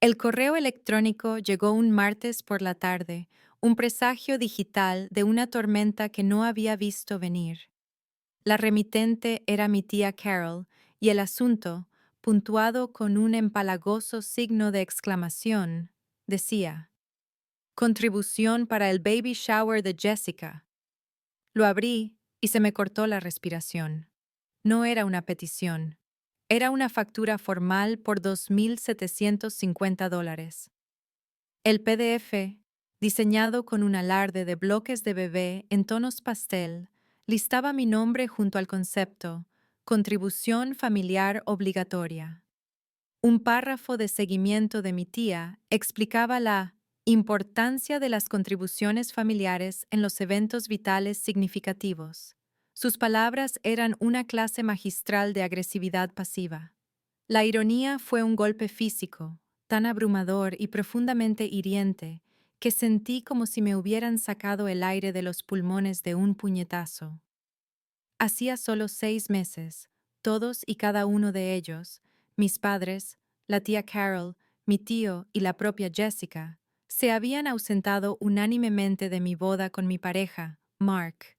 El correo electrónico llegó un martes por la tarde, un presagio digital de una tormenta que no había visto venir. La remitente era mi tía Carol, y el asunto, puntuado con un empalagoso signo de exclamación, decía: Contribución para el baby shower de Jessica. Lo abrí y se me cortó la respiración. No era una petición. Era una factura formal por $2,750. El PDF, diseñado con un alarde de bloques de bebé en tonos pastel, listaba mi nombre junto al concepto Contribución familiar obligatoria. Un párrafo de seguimiento de mi tía explicaba la importancia de las contribuciones familiares en los eventos vitales significativos. Sus palabras eran una clase magistral de agresividad pasiva. La ironía fue un golpe físico, tan abrumador y profundamente hiriente, que sentí como si me hubieran sacado el aire de los pulmones de un puñetazo. Hacía solo 6 meses, todos y cada uno de ellos, mis padres, la tía Carol, mi tío y la propia Jessica, se habían ausentado unánimemente de mi boda con mi pareja, Mark.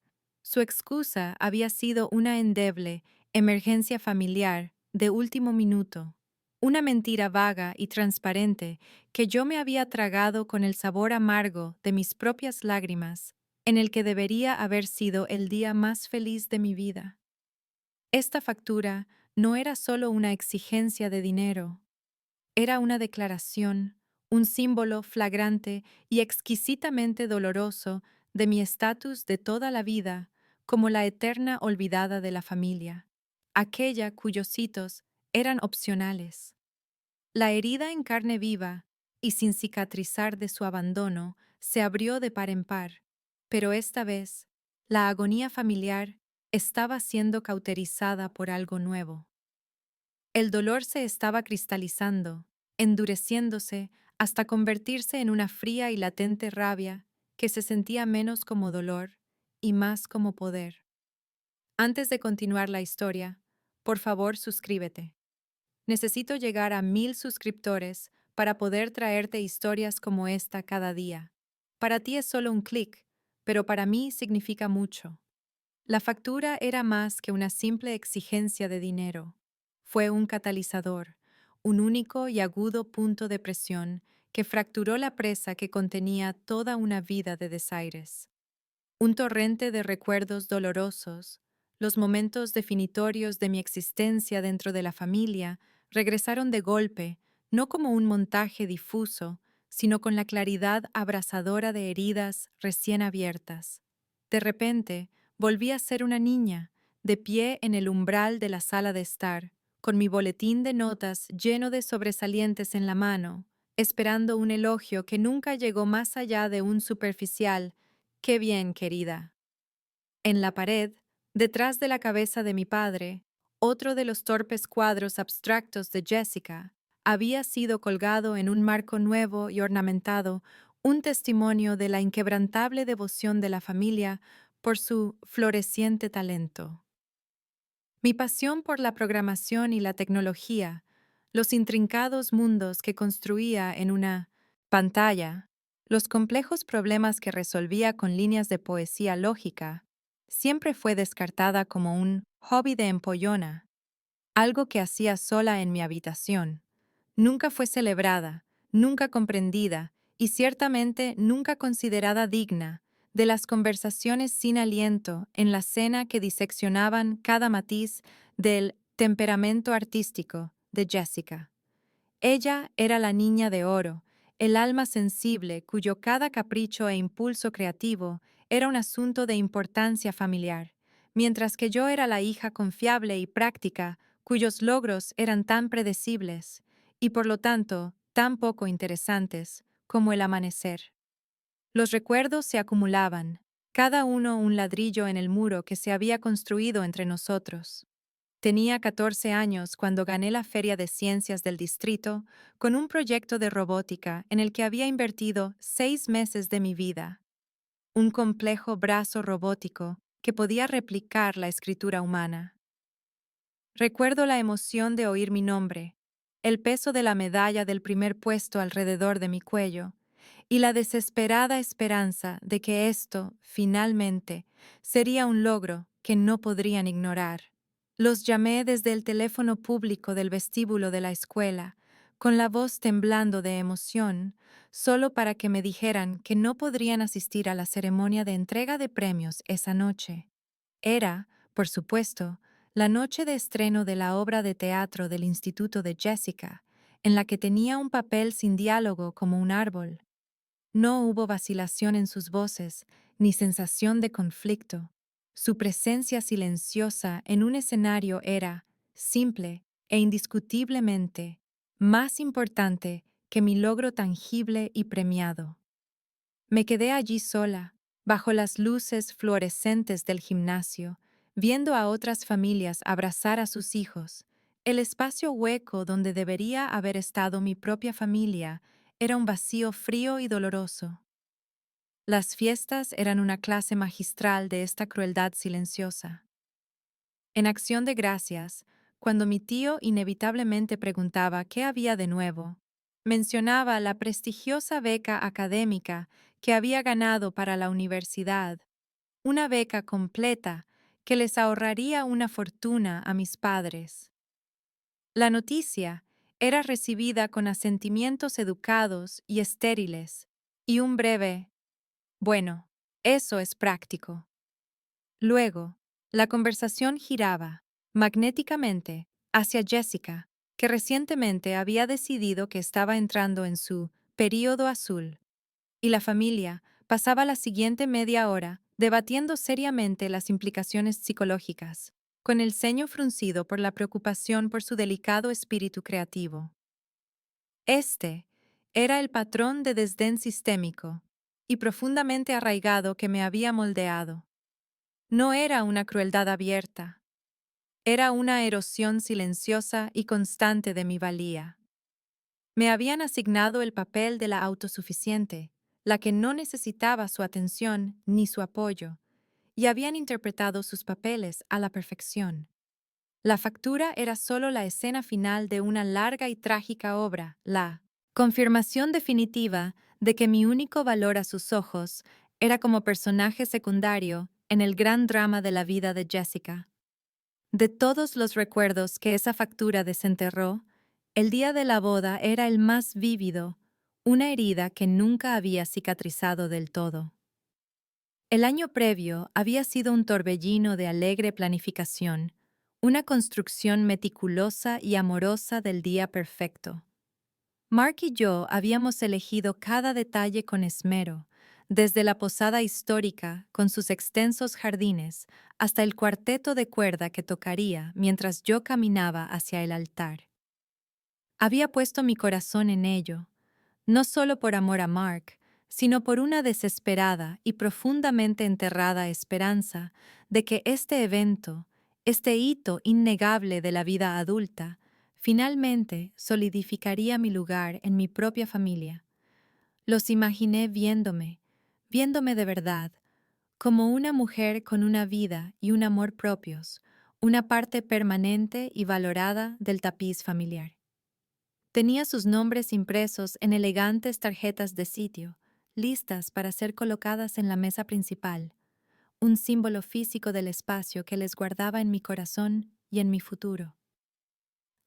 Su excusa había sido una endeble emergencia familiar de último minuto, una mentira vaga y transparente que yo me había tragado con el sabor amargo de mis propias lágrimas, en el que debería haber sido el día más feliz de mi vida. Esta factura no era solo una exigencia de dinero, era una declaración, un símbolo flagrante y exquisitamente doloroso de mi estatus de toda la vida como la eterna olvidada de la familia, aquella cuyos hitos eran opcionales. La herida en carne viva y sin cicatrizar de su abandono se abrió de par en par, pero esta vez la agonía familiar estaba siendo cauterizada por algo nuevo. El dolor se estaba cristalizando, endureciéndose hasta convertirse en una fría y latente rabia que se sentía menos como dolor y más como poder. Antes de continuar la historia, por favor suscríbete. Necesito llegar a 1,000 suscriptores para poder traerte historias como esta cada día. Para ti es solo un clic, pero para mí significa mucho. La factura era más que una simple exigencia de dinero. Fue un catalizador, un único y agudo punto de presión que fracturó la presa que contenía toda una vida de desaires. Un torrente de recuerdos dolorosos, los momentos definitorios de mi existencia dentro de la familia, regresaron de golpe, no como un montaje difuso, sino con la claridad abrasadora de heridas recién abiertas. De repente, volví a ser una niña, de pie en el umbral de la sala de estar, con mi boletín de notas lleno de sobresalientes en la mano, esperando un elogio que nunca llegó más allá de un superficial «Qué bien, querida». En la pared, detrás de la cabeza de mi padre, otro de los torpes cuadros abstractos de Jessica, había sido colgado en un marco nuevo y ornamentado un testimonio de la inquebrantable devoción de la familia por su floreciente talento. Mi pasión por la programación y la tecnología, los intrincados mundos que construía en una pantalla, los complejos problemas que resolvía con líneas de poesía lógica, siempre fue descartada como un hobby de empollona, algo que hacía sola en mi habitación. Nunca fue celebrada, nunca comprendida y ciertamente nunca considerada digna de las conversaciones sin aliento en la cena que diseccionaban cada matiz del temperamento artístico de Jessica. Ella era la niña de oro, el alma sensible cuyo cada capricho e impulso creativo era un asunto de importancia familiar, mientras que yo era la hija confiable y práctica cuyos logros eran tan predecibles y por lo tanto tan poco interesantes como el amanecer. Los recuerdos se acumulaban, cada uno un ladrillo en el muro que se había construido entre nosotros. Tenía 14 años cuando gané la Feria de Ciencias del Distrito con un proyecto de robótica en el que había invertido 6 meses de mi vida. Un complejo brazo robótico que podía replicar la escritura humana. Recuerdo la emoción de oír mi nombre, el peso de la medalla del primer puesto alrededor de mi cuello, y la desesperada esperanza de que esto, finalmente, sería un logro que no podrían ignorar. Los llamé desde el teléfono público del vestíbulo de la escuela, con la voz temblando de emoción, solo para que me dijeran que no podrían asistir a la ceremonia de entrega de premios esa noche. Era, por supuesto, la noche de estreno de la obra de teatro del Instituto de Jessica, en la que tenía un papel sin diálogo como un árbol. No hubo vacilación en sus voces, ni sensación de conflicto. Su presencia silenciosa en un escenario era, simple e indiscutiblemente, más importante que mi logro tangible y premiado. Me quedé allí sola, bajo las luces fluorescentes del gimnasio, viendo a otras familias abrazar a sus hijos. El espacio hueco donde debería haber estado mi propia familia era un vacío frío y doloroso. Las fiestas eran una clase magistral de esta crueldad silenciosa. En acción de gracias, cuando mi tío inevitablemente preguntaba qué había de nuevo, mencionaba la prestigiosa beca académica que había ganado para la universidad, una beca completa que les ahorraría una fortuna a mis padres. La noticia era recibida con asentimientos educados y estériles, y un breve bueno, eso es práctico. Luego, la conversación giraba, magnéticamente, hacia Jessica, que recientemente había decidido que estaba entrando en su período azul, y la familia pasaba la siguiente media hora debatiendo seriamente las implicaciones psicológicas, con el ceño fruncido por la preocupación por su delicado espíritu creativo. Este era el patrón de desdén sistémico y profundamente arraigado que me había moldeado. No era una crueldad abierta, era una erosión silenciosa y constante de mi valía. Me habían asignado el papel de la autosuficiente, la que no necesitaba su atención ni su apoyo, y habían interpretado sus papeles a la perfección. La factura era solo la escena final de una larga y trágica obra, la confirmación definitiva de que mi único valor a sus ojos era como personaje secundario en el gran drama de la vida de Jessica. De todos los recuerdos que esa factura desenterró, el día de la boda era el más vívido, una herida que nunca había cicatrizado del todo. El año previo había sido un torbellino de alegre planificación, una construcción meticulosa y amorosa del día perfecto. Mark y yo habíamos elegido cada detalle con esmero, desde la posada histórica, con sus extensos jardines, hasta el cuarteto de cuerda que tocaría mientras yo caminaba hacia el altar. Había puesto mi corazón en ello, no solo por amor a Mark, sino por una desesperada y profundamente enterrada esperanza de que este evento, este hito innegable de la vida adulta, finalmente solidificaría mi lugar en mi propia familia. Los imaginé viéndome de verdad, como una mujer con una vida y un amor propios, una parte permanente y valorada del tapiz familiar. Tenía sus nombres impresos en elegantes tarjetas de sitio, listas para ser colocadas en la mesa principal, un símbolo físico del espacio que les guardaba en mi corazón y en mi futuro.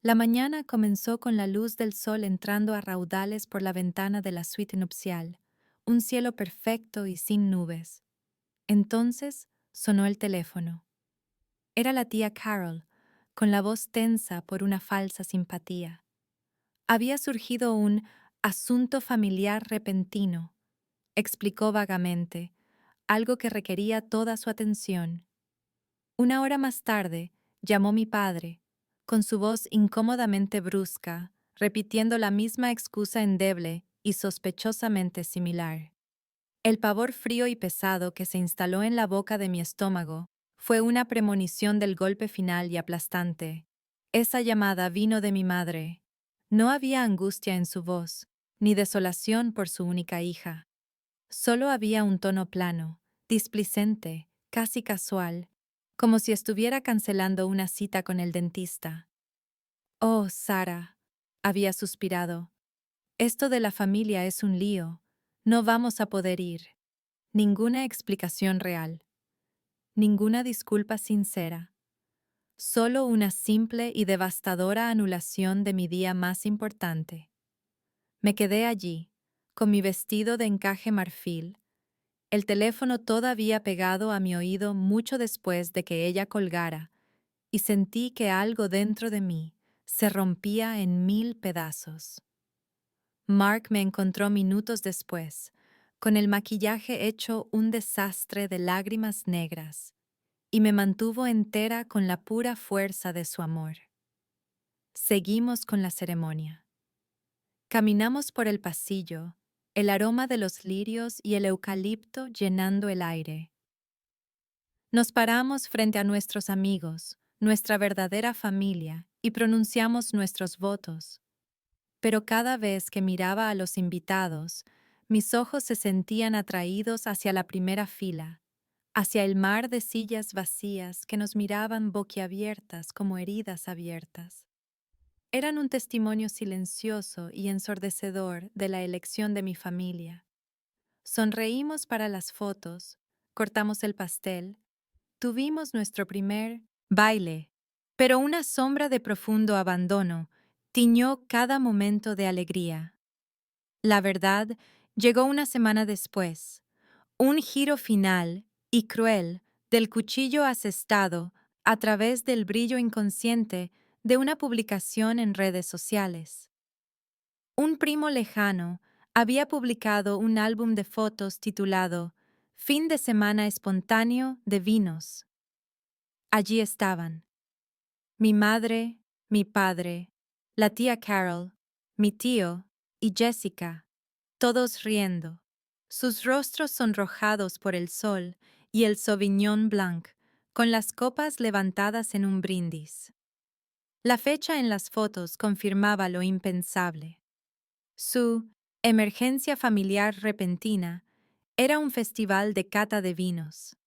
La mañana comenzó con la luz del sol entrando a raudales por la ventana de la suite nupcial, un cielo perfecto y sin nubes. Entonces sonó el teléfono. Era la tía Carol, con la voz tensa por una falsa simpatía. Había surgido un asunto familiar repentino, explicó vagamente, algo que requería toda su atención. Una hora más tarde, llamó mi padre, con su voz incómodamente brusca, repitiendo la misma excusa endeble y sospechosamente similar. El pavor frío y pesado que se instaló en la boca de mi estómago fue una premonición del golpe final y aplastante. Esa llamada vino de mi madre. No había angustia en su voz, ni desolación por su única hija. Solo había un tono plano, displicente, casi casual, como si estuviera cancelando una cita con el dentista. Oh, Sara, Había suspirado. Esto de la familia es un lío. No vamos a poder ir. Ninguna explicación real. Ninguna disculpa sincera. Solo una simple y devastadora anulación de mi día más importante. Me quedé allí, con mi vestido de encaje marfil, el teléfono todavía pegado a mi oído mucho después de que ella colgara, y sentí que algo dentro de mí se rompía en 1000 pedazos. Mark me encontró minutos después, con el maquillaje hecho un desastre de lágrimas negras, y me mantuvo entera con la pura fuerza de su amor. Seguimos con la ceremonia. Caminamos por el pasillo, el aroma de los lirios y el eucalipto llenando el aire. Nos paramos frente a nuestros amigos, nuestra verdadera familia, y pronunciamos nuestros votos. Pero cada vez que miraba a los invitados, mis ojos se sentían atraídos hacia la primera fila, hacia el mar de sillas vacías que nos miraban boquiabiertas como heridas abiertas. Eran un testimonio silencioso y ensordecedor de la elección de mi familia. Sonreímos para las fotos, cortamos el pastel, tuvimos nuestro primer baile, pero una sombra de profundo abandono tiñó cada momento de alegría. La verdad llegó una semana después, un giro final y cruel del cuchillo asestado a través del brillo inconsciente de una publicación en redes sociales. Un primo lejano había publicado un álbum de fotos titulado Fin de semana espontáneo de vinos. Allí estaban mi madre, mi padre, la tía Carol, mi tío y Jessica, todos riendo, sus rostros sonrojados por el sol y el Sauvignon Blanc, con las copas levantadas en un brindis. La fecha en las fotos confirmaba lo impensable. Su emergencia familiar repentina era un festival de cata de vinos.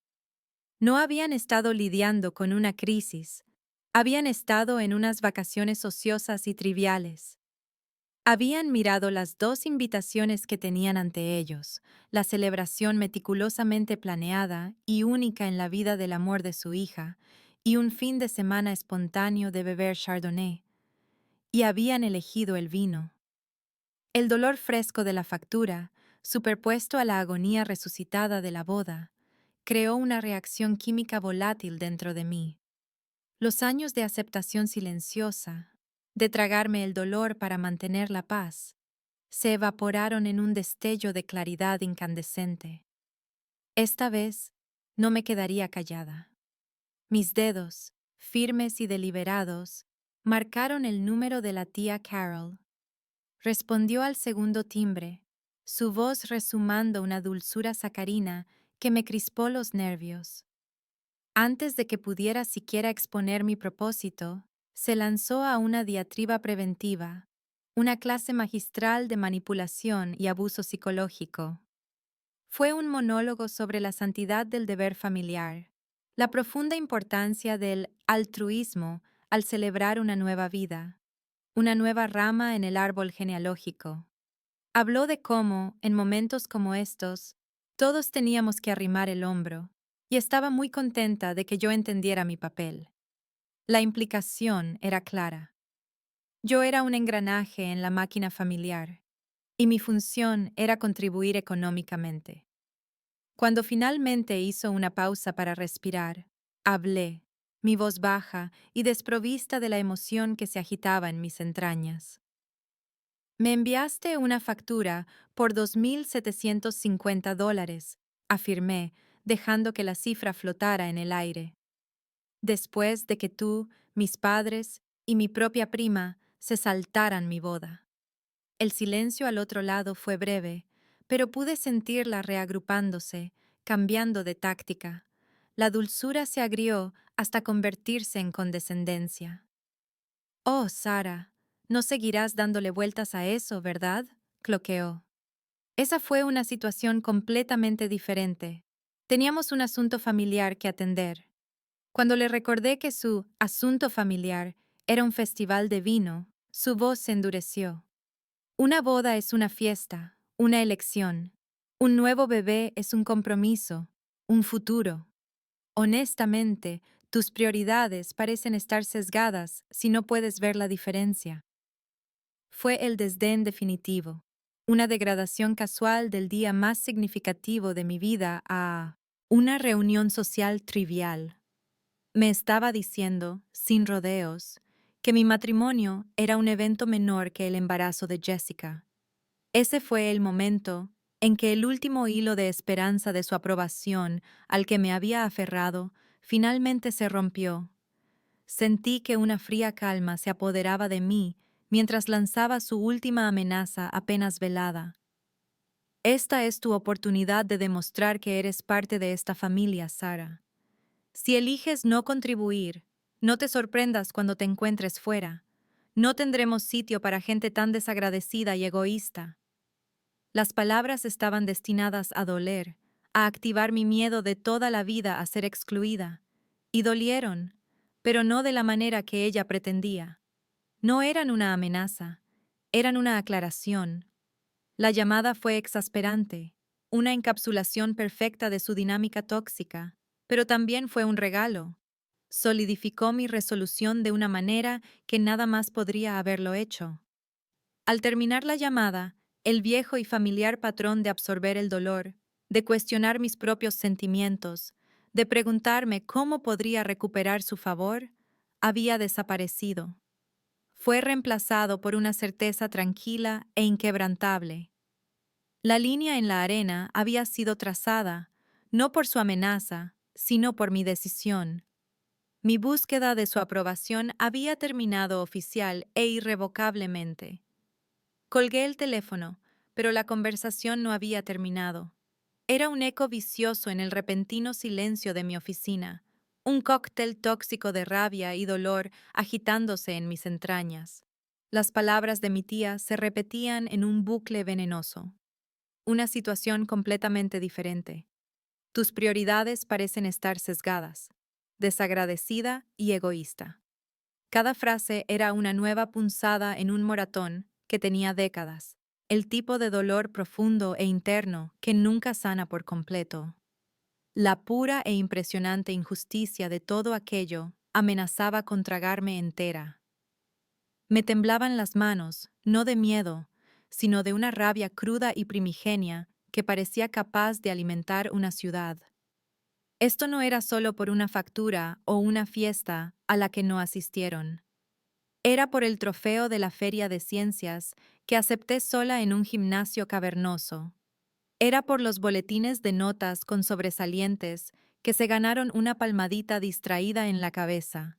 No habían estado lidiando con una crisis, habían estado en unas vacaciones ociosas y triviales. Habían mirado las dos invitaciones que tenían ante ellos, la celebración meticulosamente planeada y única en la vida del amor de su hija, y un fin de semana espontáneo de beber Chardonnay, y habían elegido el vino. El dolor fresco de la factura, superpuesto a la agonía resucitada de la boda, creó una reacción química volátil dentro de mí. Los años de aceptación silenciosa, de tragarme el dolor para mantener la paz, se evaporaron en un destello de claridad incandescente. Esta vez no me quedaría callada. Mis dedos, firmes y deliberados, marcaron el número de la tía Carol. Respondió al segundo timbre, su voz resumando una dulzura sacarina que me crispó los nervios. Antes de que pudiera siquiera exponer mi propósito, se lanzó a una diatriba preventiva, una clase magistral de manipulación y abuso psicológico. Fue un monólogo sobre la santidad del deber familiar, la profunda importancia del altruismo al celebrar una nueva vida, una nueva rama en el árbol genealógico. Habló de cómo, en momentos como estos, todos teníamos que arrimar el hombro, y estaba muy contenta de que yo entendiera mi papel. La implicación era clara. Yo era un engranaje en la máquina familiar, y mi función era contribuir económicamente. Cuando finalmente hizo una pausa para respirar, hablé, mi voz baja y desprovista de la emoción que se agitaba en mis entrañas. Me enviaste una factura por $2,750, afirmé, dejando que la cifra flotara en el aire. Después de que tú, mis padres y mi propia prima se saltaran mi boda. El silencio al otro lado fue breve, pero pude sentirla reagrupándose, cambiando de táctica. La dulzura se agrió hasta convertirse en condescendencia. Oh, Sara, no seguirás dándole vueltas a eso, ¿verdad? Cloqueó. Esa fue una situación completamente diferente. Teníamos un asunto familiar que atender. Cuando le recordé que su asunto familiar era un festival de vino, Su voz se endureció. Una boda es una fiesta, una elección. Un nuevo bebé es un compromiso, un futuro. Honestamente, tus prioridades parecen estar sesgadas si no puedes ver la diferencia. Fue el desdén definitivo, una degradación casual del día más significativo de mi vida a una reunión social trivial. Me estaba diciendo, sin rodeos, que mi matrimonio era un evento menor que el embarazo de Jessica. Ese fue el momento en que el último hilo de esperanza de su aprobación al que me había aferrado finalmente se rompió. Sentí que una fría calma se apoderaba de mí mientras lanzaba su última amenaza apenas velada. Esta es tu oportunidad de demostrar que eres parte de esta familia, Sara. Si eliges no contribuir, no te sorprendas cuando te encuentres fuera. No tendremos sitio para gente tan desagradecida y egoísta. Las palabras estaban destinadas a doler, a activar mi miedo de toda la vida a ser excluida. Y dolieron, pero no de la manera que ella pretendía. No eran una amenaza, eran una aclaración. La llamada fue exasperante, una encapsulación perfecta de su dinámica tóxica, pero también fue un regalo. Solidificó mi resolución de una manera que nada más podría haberlo hecho. Al terminar la llamada, el viejo y familiar patrón de absorber el dolor, de cuestionar mis propios sentimientos, de preguntarme cómo podría recuperar su favor, había desaparecido. Fue reemplazado por una certeza tranquila e inquebrantable. La línea en la arena había sido trazada, no por su amenaza, sino por mi decisión. Mi búsqueda de su aprobación había terminado oficial e irrevocablemente. Colgué el teléfono, pero la conversación no había terminado. Era un eco vicioso en el repentino silencio de mi oficina, un cóctel tóxico de rabia y dolor agitándose en mis entrañas. Las palabras de mi tía se repetían en un bucle venenoso. Una situación completamente diferente. Tus prioridades parecen estar sesgadas, desagradecida y egoísta. Cada frase era una nueva punzada en un moratón que tenía décadas, el tipo de dolor profundo e interno que nunca sana por completo. La pura e impresionante injusticia de todo aquello amenazaba con tragarme entera. Me temblaban las manos, no de miedo, sino de una rabia cruda y primigenia que parecía capaz de alimentar una ciudad. Esto no era solo por una factura o una fiesta a la que no asistieron. Era por el trofeo de la Feria de Ciencias que acepté sola en un gimnasio cavernoso. Era por los boletines de notas con sobresalientes que se ganaron una palmadita distraída en la cabeza.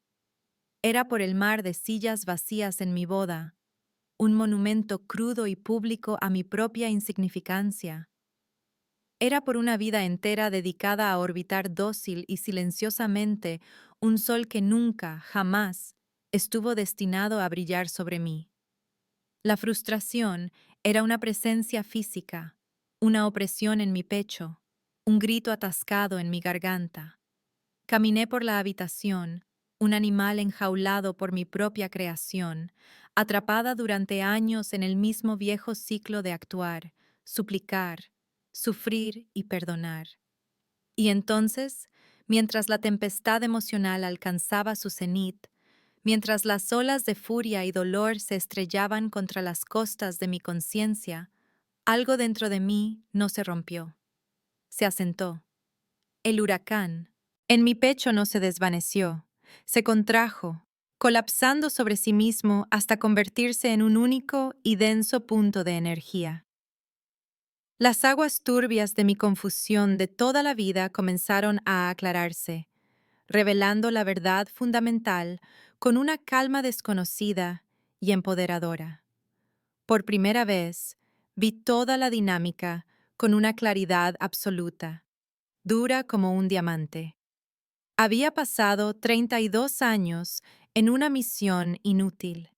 Era por el mar de sillas vacías en mi boda, un monumento crudo y público a mi propia insignificancia. Era por una vida entera dedicada a orbitar dócil y silenciosamente un sol que nunca, jamás, estuvo destinado a brillar sobre mí. La frustración era una presencia física, una opresión en mi pecho, un grito atascado en mi garganta. Caminé por la habitación, un animal enjaulado por mi propia creación, atrapada durante años en el mismo viejo ciclo de actuar, suplicar, sufrir y perdonar. Y entonces, mientras la tempestad emocional alcanzaba su cenit, mientras las olas de furia y dolor se estrellaban contra las costas de mi conciencia, algo dentro de mí no se rompió. Se asentó. El huracán. En mi pecho no se desvaneció, se contrajo, colapsando sobre sí mismo hasta convertirse en un único y denso punto de energía. Las aguas turbias de mi confusión de toda la vida comenzaron a aclararse, revelando la verdad fundamental con una calma desconocida y empoderadora. Por primera vez, vi toda la dinámica con una claridad absoluta, dura como un diamante. Había pasado 32 años en una misión inútil.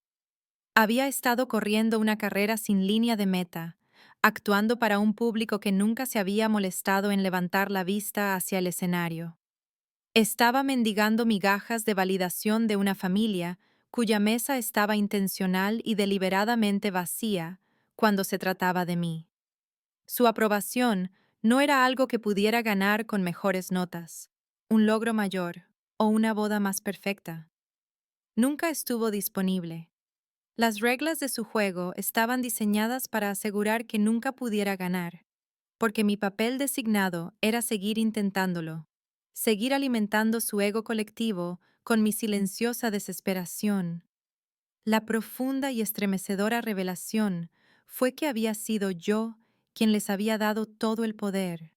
Había estado corriendo una carrera sin línea de meta, actuando para un público que nunca se había molestado en levantar la vista hacia el escenario. Estaba mendigando migajas de validación de una familia cuya mesa estaba intencional y deliberadamente vacía cuando se trataba de mí. Su aprobación no era algo que pudiera ganar con mejores notas, un logro mayor o una boda más perfecta. Nunca estuvo disponible. Las reglas de su juego estaban diseñadas para asegurar que nunca pudiera ganar, porque mi papel designado era seguir intentándolo, seguir alimentando su ego colectivo con mi silenciosa desesperación. La profunda y estremecedora revelación fue que había sido yo quien les había dado todo el poder.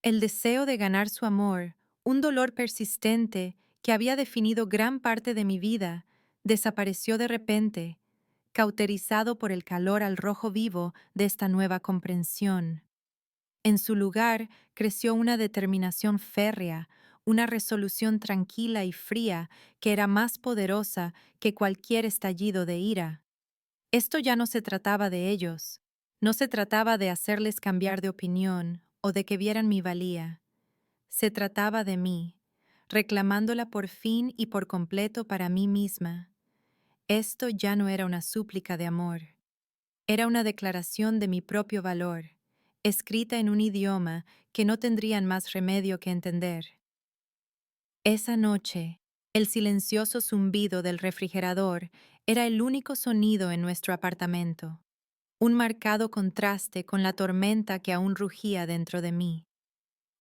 El deseo de ganar su amor, un dolor persistente que había definido gran parte de mi vida, desapareció de repente, cauterizado por el calor al rojo vivo de esta nueva comprensión. En su lugar creció una determinación férrea, una resolución tranquila y fría que era más poderosa que cualquier estallido de ira. Esto ya no se trataba de ellos, no se trataba de hacerles cambiar de opinión o de que vieran mi valía. Se trataba de mí, reclamándola por fin y por completo para mí misma. Esto ya no era una súplica de amor, era una declaración de mi propio valor, escrita en un idioma que no tendrían más remedio que entender. Esa noche, el silencioso zumbido del refrigerador era el único sonido en nuestro apartamento, un marcado contraste con la tormenta que aún rugía dentro de mí.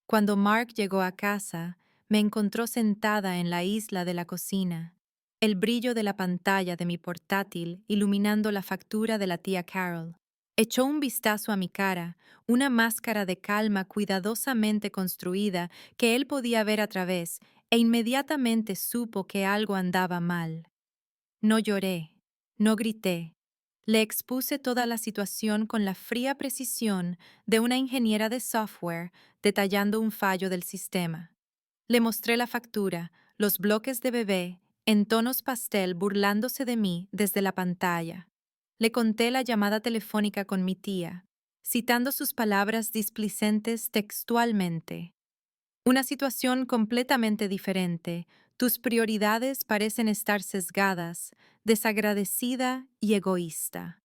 Cuando Mark llegó a casa, me encontró sentada en la isla de la cocina, el brillo de la pantalla de mi portátil iluminando la factura de la tía Carol. Echó un vistazo a mi cara, una máscara de calma cuidadosamente construida que él podía ver a través, e inmediatamente supo que algo andaba mal. No lloré, no grité. Le expuse toda la situación con la fría precisión de una ingeniera de software detallando un fallo del sistema. Le mostré la factura, los bloques de bebé, en tonos pastel burlándose de mí desde la pantalla. Le conté la llamada telefónica con mi tía, citando sus palabras displicentes textualmente. Una situación completamente diferente. Tus prioridades parecen estar sesgadas, desagradecida y egoísta.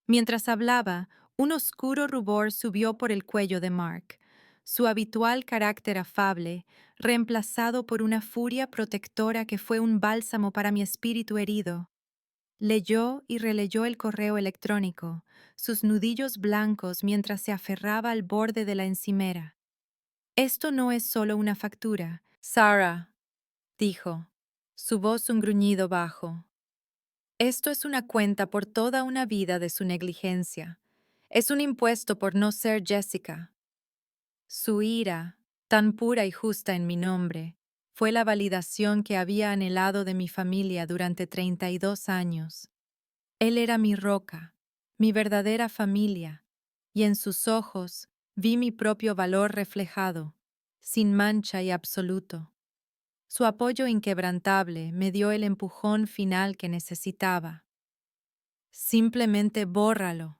Mientras hablaba, un oscuro rubor subió por el cuello de Mark, su habitual carácter afable, reemplazado por una furia protectora que fue un bálsamo para mi espíritu herido. Leyó y releyó el correo electrónico, sus nudillos blancos mientras se aferraba al borde de la encimera. Esto no es solo una factura, Sarah, dijo, su voz un gruñido bajo. Esto es una cuenta por toda una vida de su negligencia. Es un impuesto por no ser Jessica. Su ira, tan pura y justa en mi nombre, fue la validación que había anhelado de mi familia durante 32 años. Él era mi roca, mi verdadera familia, y en sus ojos vi mi propio valor reflejado, sin mancha y absoluto. Su apoyo inquebrantable me dio el empujón final que necesitaba. Simplemente bórralo,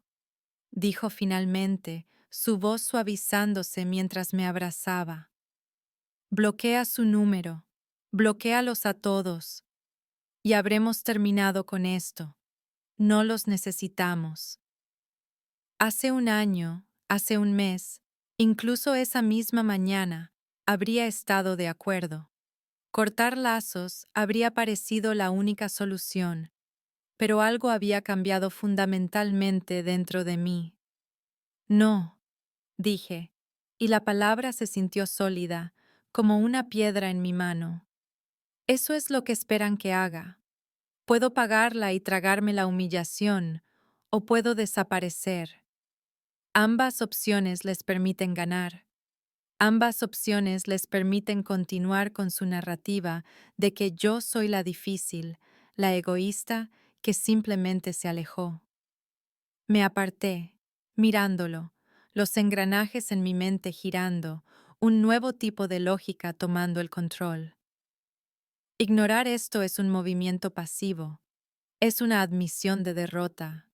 dijo finalmente, su voz suavizándose mientras me abrazaba. Bloquea su número, bloquéalos a todos, y habremos terminado con esto. No los necesitamos. Hace un año, hace un mes, incluso esa misma mañana, habría estado de acuerdo. Cortar lazos habría parecido la única solución, pero algo había cambiado fundamentalmente dentro de mí. No, dije, y la palabra se sintió sólida, como una piedra en mi mano. Eso es lo que esperan que haga. Puedo pagarla y tragarme la humillación, o puedo desaparecer. Ambas opciones les permiten ganar. Ambas opciones les permiten continuar con su narrativa de que yo soy la difícil, la egoísta que simplemente se alejó. Me aparté, mirándolo, los engranajes en mi mente girando, un nuevo tipo de lógica tomando el control. Ignorar esto es un movimiento pasivo, es una admisión de derrota.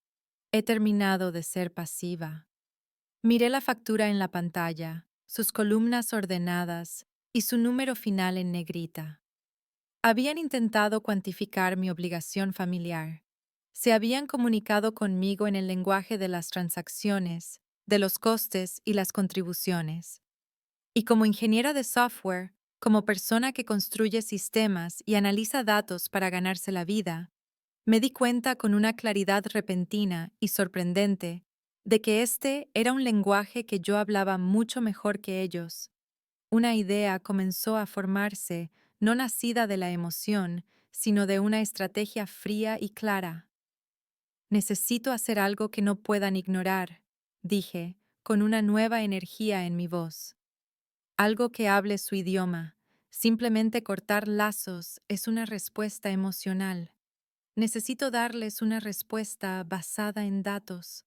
He terminado de ser pasiva. Miré la factura en la pantalla, sus columnas ordenadas y su número final en negrita. Habían intentado cuantificar mi obligación familiar. Se habían comunicado conmigo en el lenguaje de las transacciones, de los costes y las contribuciones. Y como ingeniera de software, como persona que construye sistemas y analiza datos para ganarse la vida, me di cuenta con una claridad repentina y sorprendente de que este era un lenguaje que yo hablaba mucho mejor que ellos. Una idea comenzó a formarse, no nacida de la emoción, sino de una estrategia fría y clara. Necesito hacer algo que no puedan ignorar, dije, con una nueva energía en mi voz. Algo que hable su idioma. Simplemente cortar lazos es una respuesta emocional. Necesito darles una respuesta basada en datos.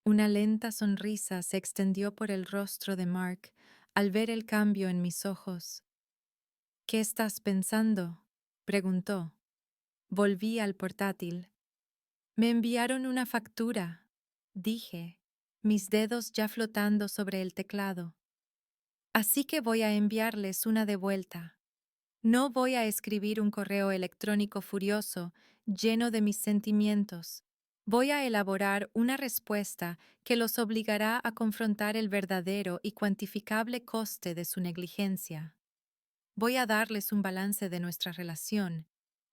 Una lenta sonrisa se extendió por el rostro de Mark al ver el cambio en mis ojos. ¿Qué estás pensando?, preguntó. Volví al portátil. Me enviaron una factura, dije, mis dedos ya flotando sobre el teclado. Así que voy a enviarles una de vuelta. No voy a escribir un correo electrónico furioso, lleno de mis sentimientos. Voy a elaborar una respuesta que los obligará a confrontar el verdadero y cuantificable coste de su negligencia. Voy a darles un balance de nuestra relación,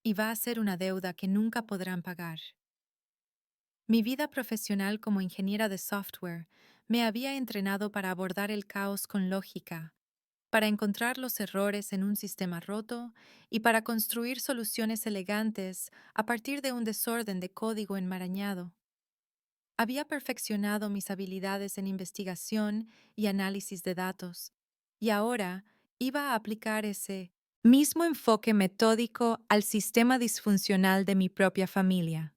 y va a ser una deuda que nunca podrán pagar. Mi vida profesional como ingeniera de software me había entrenado para abordar el caos con lógica, para encontrar los errores en un sistema roto y para construir soluciones elegantes a partir de un desorden de código enmarañado. Había perfeccionado mis habilidades en investigación y análisis de datos, y ahora iba a aplicar ese mismo enfoque metódico al sistema disfuncional de mi propia familia.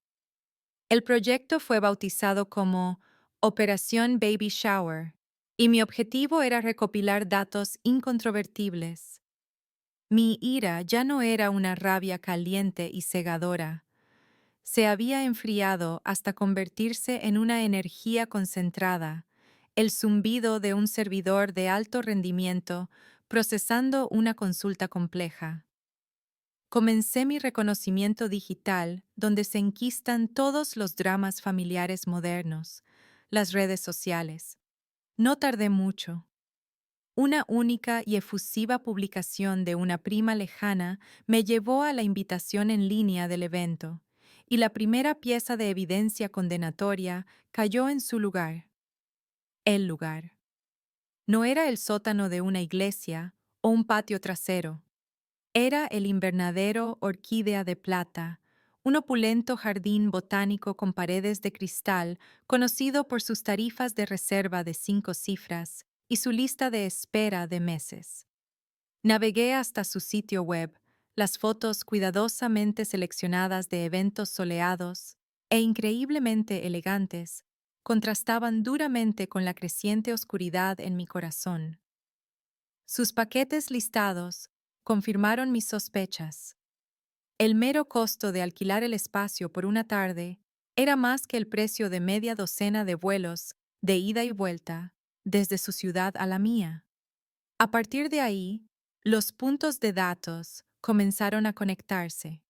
El proyecto fue bautizado como Operación Baby Shower, y mi objetivo era recopilar datos incontrovertibles. Mi ira ya no era una rabia caliente y cegadora. Se había enfriado hasta convertirse en una energía concentrada, el zumbido de un servidor de alto rendimiento procesando una consulta compleja. Comencé mi reconocimiento digital donde se enquistan todos los dramas familiares modernos, las redes sociales. No tardé mucho. Una única y efusiva publicación de una prima lejana me llevó a la invitación en línea del evento, y la primera pieza de evidencia condenatoria cayó en su lugar. El lugar. No era el sótano de una iglesia o un patio trasero. Era el invernadero Orquídea de Plata, un opulento jardín botánico con paredes de cristal, conocido por sus tarifas de reserva de 5 cifras y su lista de espera de meses. Navegué hasta su sitio web, las fotos cuidadosamente seleccionadas de eventos soleados e increíblemente elegantes contrastaban duramente con la creciente oscuridad en mi corazón. Sus paquetes listados confirmaron mis sospechas. El mero costo de alquilar el espacio por una tarde era más que el precio de media docena de vuelos de ida y vuelta desde su ciudad a la mía. A partir de ahí, los puntos de datos comenzaron a conectarse.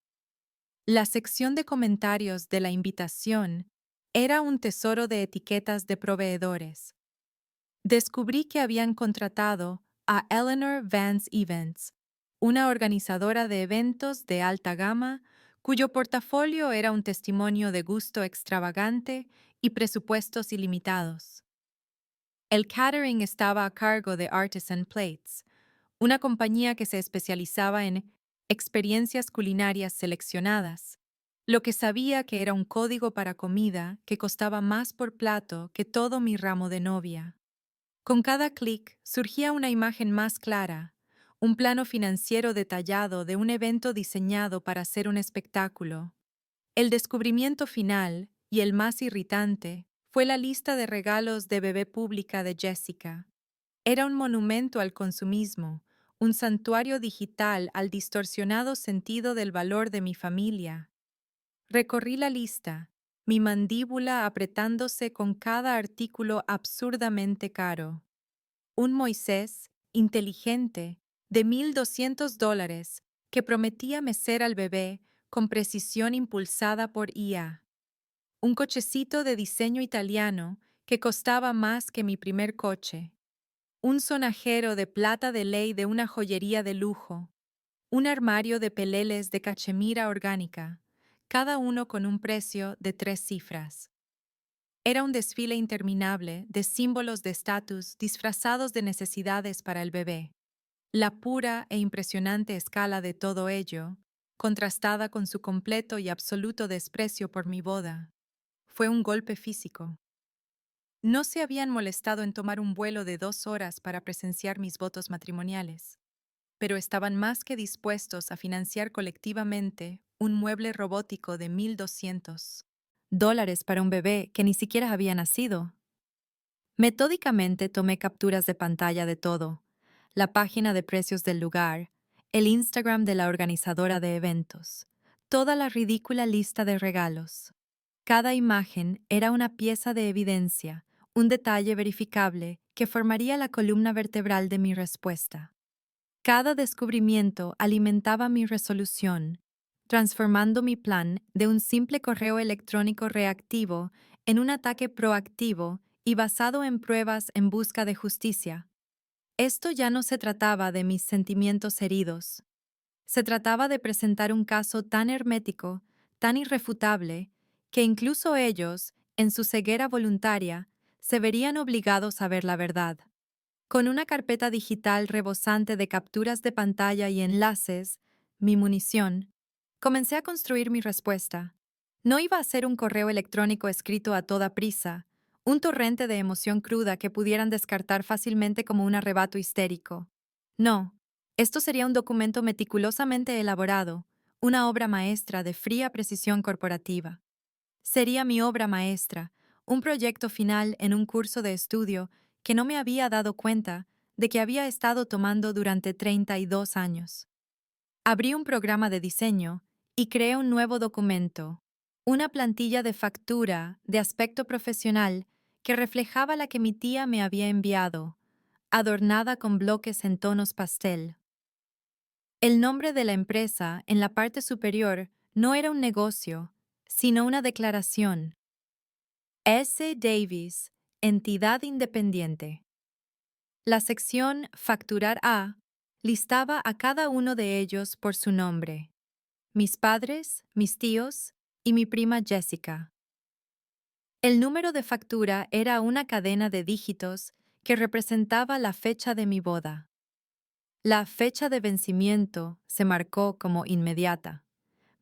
La sección de comentarios de la invitación era un tesoro de etiquetas de proveedores. Descubrí que habían contratado a Eleanor Vance Events, una organizadora de eventos de alta gama cuyo portafolio era un testimonio de gusto extravagante y presupuestos ilimitados. El catering estaba a cargo de Artisan Plates, una compañía que se especializaba en experiencias culinarias seleccionadas, lo que sabía que era un código para comida que costaba más por plato que todo mi ramo de novia. Con cada clic surgía una imagen más clara, un plano financiero detallado de un evento diseñado para ser un espectáculo. El descubrimiento final, y el más irritante, fue la lista de regalos de bebé pública de Jessica. Era un monumento al consumismo, un santuario digital al distorsionado sentido del valor de mi familia. Recorrí la lista, mi mandíbula apretándose con cada artículo absurdamente caro. Un Moisés inteligente de $1,200 que prometía mecer al bebé con precisión impulsada por IA. Un cochecito de diseño italiano que costaba más que mi primer coche. Un sonajero de plata de ley de una joyería de lujo. Un armario de peleles de cachemira orgánica, cada uno con un precio de 3 cifras. Era un desfile interminable de símbolos de estatus disfrazados de necesidades para el bebé. La pura e impresionante escala de todo ello, contrastada con su completo y absoluto desprecio por mi boda, fue un golpe físico. No se habían molestado en tomar un vuelo de 2 horas para presenciar mis votos matrimoniales, pero estaban más que dispuestos a financiar colectivamente un mueble robótico de $1,200 para un bebé que ni siquiera había nacido. Metódicamente tomé capturas de pantalla de todo, la página de precios del lugar, el Instagram de la organizadora de eventos, toda la ridícula lista de regalos. Cada imagen era una pieza de evidencia, un detalle verificable que formaría la columna vertebral de mi respuesta. Cada descubrimiento alimentaba mi resolución, transformando mi plan de un simple correo electrónico reactivo en un ataque proactivo y basado en pruebas en busca de justicia. Esto ya no se trataba de mis sentimientos heridos. Se trataba de presentar un caso tan hermético, tan irrefutable, que incluso ellos, en su ceguera voluntaria, se verían obligados a ver la verdad. Con una carpeta digital rebosante de capturas de pantalla y enlaces, mi munición, comencé a construir mi respuesta. No iba a ser un correo electrónico escrito a toda prisa, un torrente de emoción cruda que pudieran descartar fácilmente como un arrebato histérico. No, esto sería un documento meticulosamente elaborado, una obra maestra de fría precisión corporativa. Sería mi obra maestra, un proyecto final en un curso de estudio que no me había dado cuenta de que había estado tomando durante 32 años. Abrí un programa de diseño y creé un nuevo documento, una plantilla de factura de aspecto profesional que reflejaba la que mi tía me había enviado, adornada con bloques en tonos pastel. El nombre de la empresa en la parte superior no era un negocio, sino una declaración. S. Davis, entidad independiente. La sección Facturar A listaba a cada uno de ellos por su nombre: mis padres, mis tíos y mi prima Jessica. El número de factura era una cadena de dígitos que representaba la fecha de mi boda. La fecha de vencimiento se marcó como inmediata,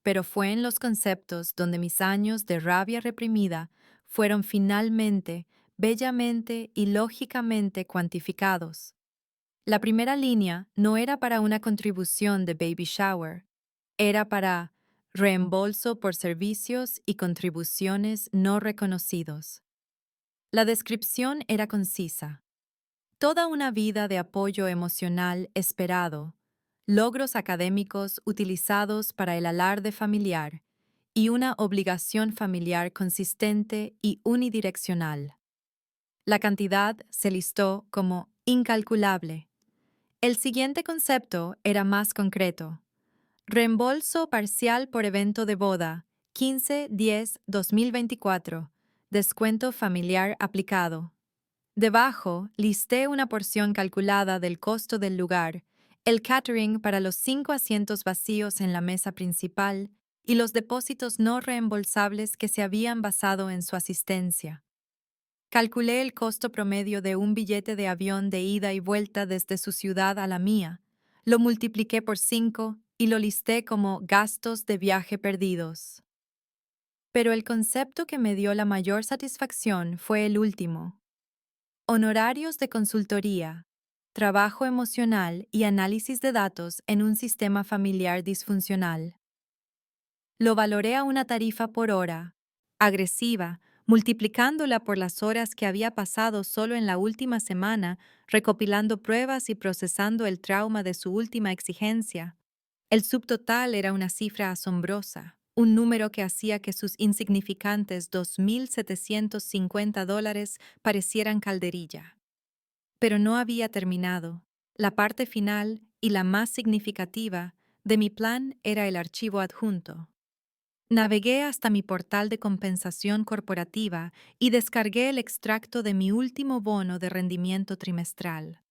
pero fue en los conceptos donde mis años de rabia reprimida fueron finalmente, bellamente y lógicamente cuantificados. La primera línea no era para una contribución de baby shower, era para reembolso por servicios y contribuciones no reconocidos. La descripción era concisa. Toda una vida de apoyo emocional esperado, logros académicos utilizados para el alarde familiar y una obligación familiar consistente y unidireccional. La cantidad se listó como incalculable. El siguiente concepto era más concreto. Reembolso parcial por evento de boda, 15-10-2024. Descuento familiar aplicado. Debajo, listé una porción calculada del costo del lugar, el catering para los 5 asientos vacíos en la mesa principal y los depósitos no reembolsables que se habían basado en su asistencia. Calculé el costo promedio de un billete de avión de ida y vuelta desde su ciudad a la mía, lo multipliqué por 5 y lo listé como gastos de viaje perdidos. Pero el concepto que me dio la mayor satisfacción fue el último. Honorarios de consultoría, trabajo emocional y análisis de datos en un sistema familiar disfuncional. Lo valoré a una tarifa por hora, agresiva, multiplicándola por las horas que había pasado solo en la última semana, recopilando pruebas y procesando el trauma de su última exigencia. El subtotal era una cifra asombrosa, un número que hacía que sus insignificantes $2,750 parecieran calderilla. Pero no había terminado. La parte final, y la más significativa, de mi plan era el archivo adjunto. Navegué hasta mi portal de compensación corporativa y descargué el extracto de mi último bono de rendimiento trimestral.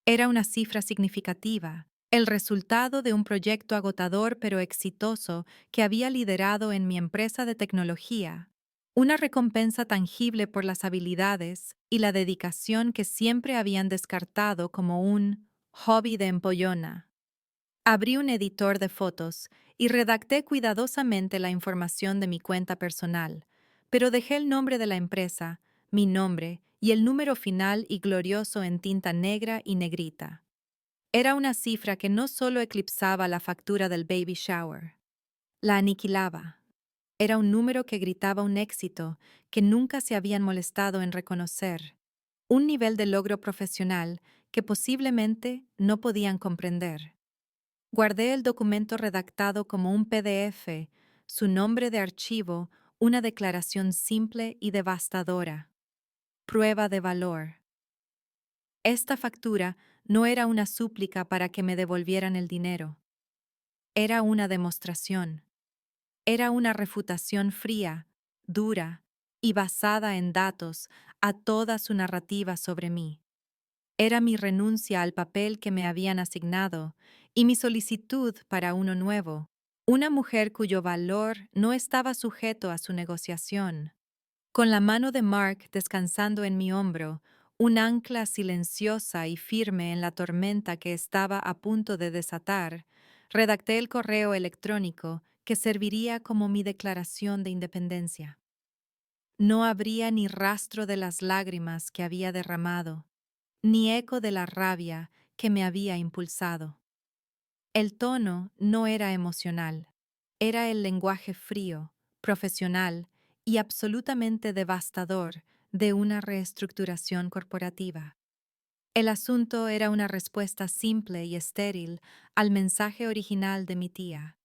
Era una cifra significativa, el resultado de un proyecto agotador pero exitoso que había liderado en mi empresa de tecnología, una recompensa tangible por las habilidades y la dedicación que siempre habían descartado como un hobby de empollona. Abrí un editor de fotos y redacté cuidadosamente la información de mi cuenta personal, pero dejé el nombre de la empresa, mi nombre y el número final y glorioso en tinta negra y negrita. Era una cifra que no solo eclipsaba la factura del baby shower, la aniquilaba. Era un número que gritaba un éxito que nunca se habían molestado en reconocer, un nivel de logro profesional que posiblemente no podían comprender. Guardé el documento redactado como un PDF, su nombre de archivo, una declaración simple y devastadora. Prueba de valor. Esta factura no era una súplica para que me devolvieran el dinero. Era una demostración. Era una refutación fría, dura y basada en datos a toda su narrativa sobre mí. Era mi renuncia al papel que me habían asignado y mi solicitud para uno nuevo, una mujer cuyo valor no estaba sujeto a su negociación. Con la mano de Mark descansando en mi hombro, un ancla silenciosa y firme en la tormenta que estaba a punto de desatar, redacté el correo electrónico que serviría como mi declaración de independencia. No habría ni rastro de las lágrimas que había derramado, ni eco de la rabia que me había impulsado. El tono no era emocional, era el lenguaje frío, profesional y absolutamente devastador de una reestructuración corporativa. El asunto era una respuesta simple y estéril al mensaje original de mi tía.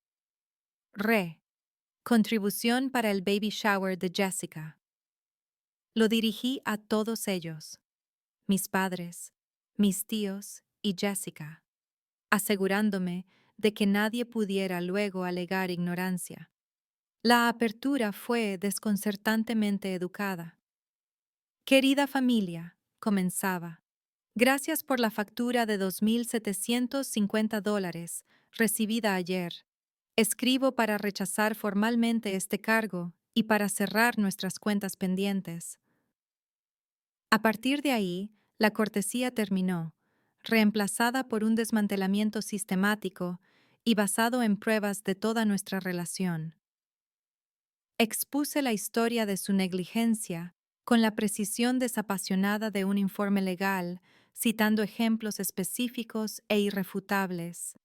Contribución para el baby shower de Jessica. Lo dirigí a todos ellos, mis padres, mis tíos y Jessica, asegurándome de que nadie pudiera luego alegar ignorancia. La apertura fue desconcertantemente educada. Querida familia, comenzaba. Gracias por la factura de $2,750 recibida ayer. Escribo para rechazar formalmente este cargo y para cerrar nuestras cuentas pendientes. A partir de ahí, la cortesía terminó, reemplazada por un desmantelamiento sistemático y basado en pruebas de toda nuestra relación. Expuse la historia de su negligencia con la precisión desapasionada de un informe legal, citando ejemplos específicos e irrefutables.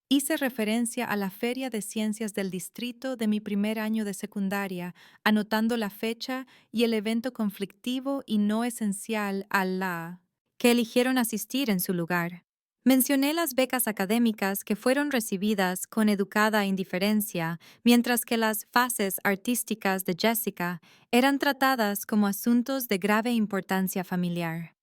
Hice referencia a la Feria de Ciencias del Distrito de mi primer año de secundaria, anotando la fecha y el evento conflictivo y no esencial al la que eligieron asistir en su lugar. Mencioné las becas académicas que fueron recibidas con educada indiferencia, mientras que las fases artísticas de Jessica eran tratadas como asuntos de grave importancia familiar.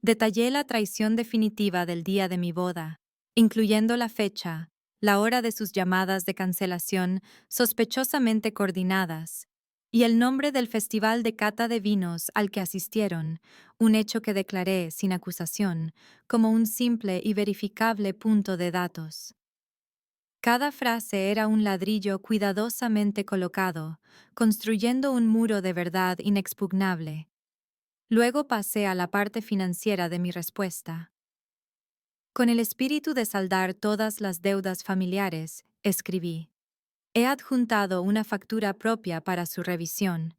Detallé la traición definitiva del día de mi boda, incluyendo la fecha, la hora de sus llamadas de cancelación sospechosamente coordinadas, y el nombre del festival de cata de vinos al que asistieron, un hecho que declaré sin acusación como un simple y verificable punto de datos. Cada frase era un ladrillo cuidadosamente colocado, construyendo un muro de verdad inexpugnable. Luego pasé a la parte financiera de mi respuesta. Con el espíritu de saldar todas las deudas familiares, escribí. He adjuntado una factura propia para su revisión.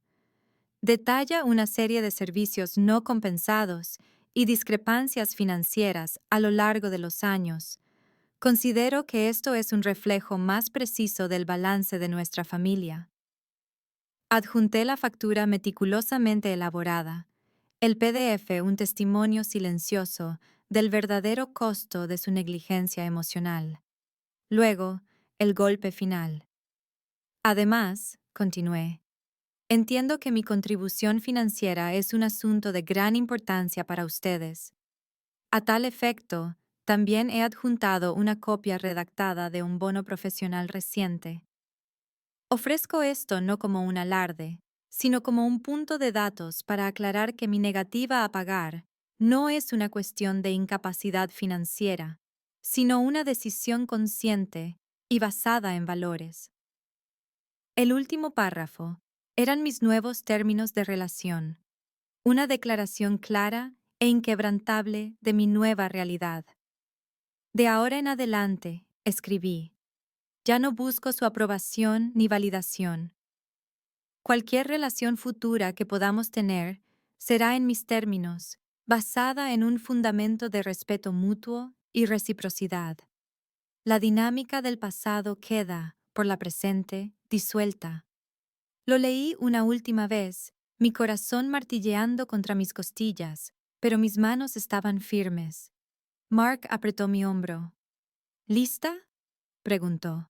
Detalla una serie de servicios no compensados y discrepancias financieras a lo largo de los años. Considero que esto es un reflejo más preciso del balance de nuestra familia. Adjunté la factura meticulosamente elaborada, el PDF un testimonio silencioso del verdadero costo de su negligencia emocional. Luego, el golpe final. Además, continué, entiendo que mi contribución financiera es un asunto de gran importancia para ustedes. A tal efecto, También he adjuntado una copia redactada de un bono profesional reciente. Ofrezco esto no como un alarde, sino como un punto de datos para aclarar que mi negativa a pagar no es una cuestión de incapacidad financiera, sino una decisión consciente y basada en valores. El último párrafo eran mis nuevos términos de relación, una declaración clara e inquebrantable de mi nueva realidad. De ahora en adelante, escribí, ya no busco su aprobación ni validación. Cualquier relación futura que podamos tener será en mis términos, basada en un fundamento de respeto mutuo y reciprocidad. La dinámica del pasado queda, por la presente, disuelta. Lo leí una última vez, mi corazón martilleando contra mis costillas, pero mis manos estaban firmes. Mark apretó mi hombro. ¿Lista?, preguntó.